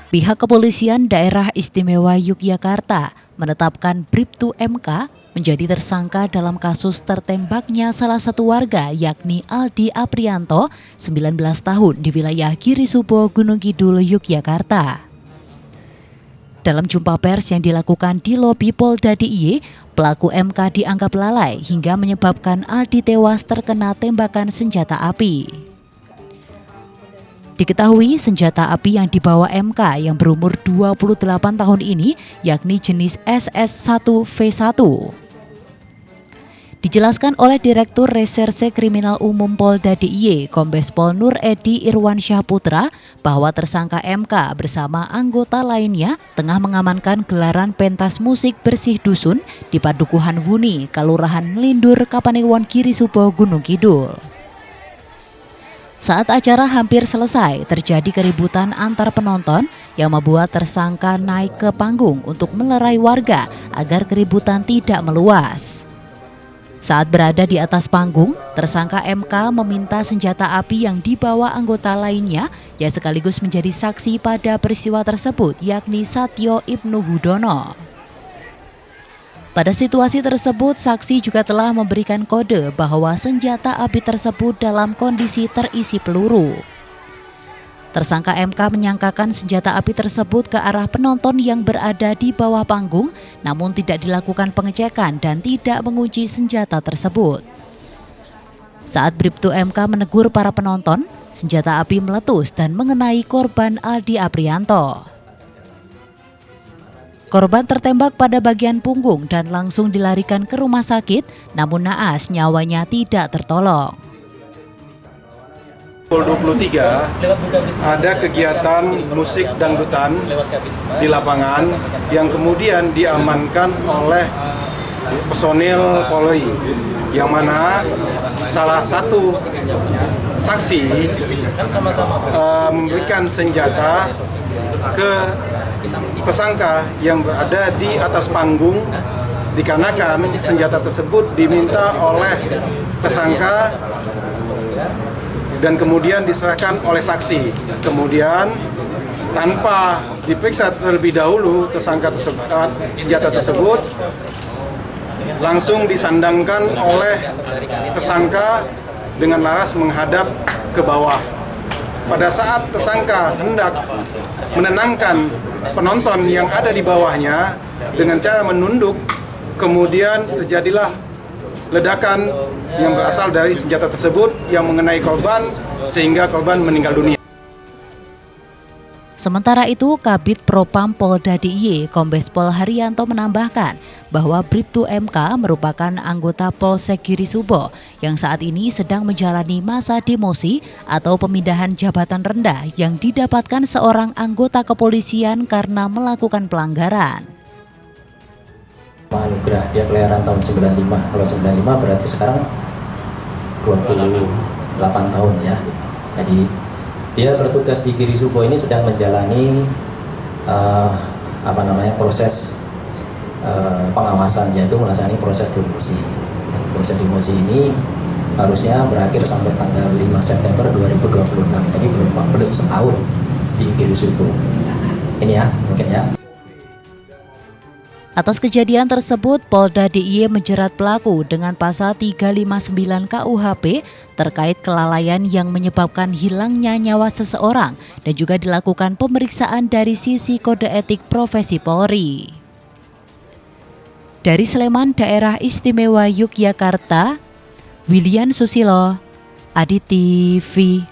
Pihak Kepolisian Daerah Istimewa Yogyakarta menetapkan Bribtu MK menjadi tersangka dalam kasus tertembaknya salah satu warga yakni Aldi Aprianto, 19 tahun di wilayah Girisubo, Gunung Kidul, Yogyakarta. Dalam jumpa pers yang dilakukan di lobi Polda DIY, pelaku MK dianggap lalai hingga menyebabkan Aldi tewas terkena tembakan senjata api. Diketahui senjata api yang dibawa MK yang berumur 28 tahun ini yakni jenis SS1V1. Dijelaskan oleh Direktur Reserse Kriminal Umum Polda DIY, Kombes Pol Nur Edi Irwansyah Putra, bahwa tersangka MK bersama anggota lainnya tengah mengamankan gelaran pentas musik bersih dusun di Padukuhan Wuni, Kelurahan Lindur, Kapanewon, Girisubo, Gunung Kidul. Saat acara hampir selesai, terjadi keributan antar penonton yang membuat tersangka naik ke panggung untuk melerai warga agar keributan tidak meluas. Saat berada di atas panggung, tersangka MK meminta senjata api yang dibawa anggota lainnya yang sekaligus menjadi saksi pada peristiwa tersebut yakni Satyo Ibnu Hudono. Pada situasi tersebut, saksi juga telah memberikan kode bahwa senjata api tersebut dalam kondisi terisi peluru. Tersangka MK menyangkakan senjata api tersebut ke arah penonton yang berada di bawah panggung, namun tidak dilakukan pengecekan dan tidak mengunci senjata tersebut. Saat Bribtu MK menegur para penonton, senjata api meletus dan mengenai korban Aldi Aprianto. Korban tertembak pada bagian punggung dan langsung dilarikan ke rumah sakit, namun naas nyawanya tidak tertolong. Pukul 23 ada kegiatan musik dangdutan di lapangan yang kemudian diamankan oleh personil Polri, yang mana salah satu saksi memberikan senjata ke tersangka yang berada di atas panggung, dikarenakan senjata tersebut diminta oleh tersangka dan kemudian diserahkan oleh saksi. Kemudian tanpa diperiksa terlebih dahulu senjata tersebut langsung disandangkan oleh tersangka dengan laras menghadap ke bawah. Pada saat tersangka hendak menenangkan penonton yang ada di bawahnya dengan cara menunduk, kemudian terjadilah ledakan yang berasal dari senjata tersebut yang mengenai korban sehingga korban meninggal dunia. Sementara itu, Kabid Propam Polda DIY, Kombes Pol Haryanto menambahkan bahwa Bribtu MK merupakan anggota Polsek Girisubo yang saat ini sedang menjalani masa demosi atau pemindahan jabatan rendah yang didapatkan seorang anggota kepolisian karena melakukan pelanggaran. Anugerah dia kelahiran tahun 95, kalau 95 berarti sekarang 28 tahun ya. Jadi dia bertugas di Girisubo ini sedang menjalani proses pengawasan, yaitu melaksanakan proses demosi. Proses demosi ini harusnya berakhir sampai tanggal 5 September 2026. Jadi belum setahun di Girisubo. Ini ya, mungkin ya. Atas kejadian tersebut, Polda DIY menjerat pelaku dengan pasal 359 KUHP terkait kelalaian yang menyebabkan hilangnya nyawa seseorang dan juga dilakukan pemeriksaan dari sisi kode etik profesi Polri. Dari Sleman, Daerah Istimewa Yogyakarta, Willian Susilo, Adi TV.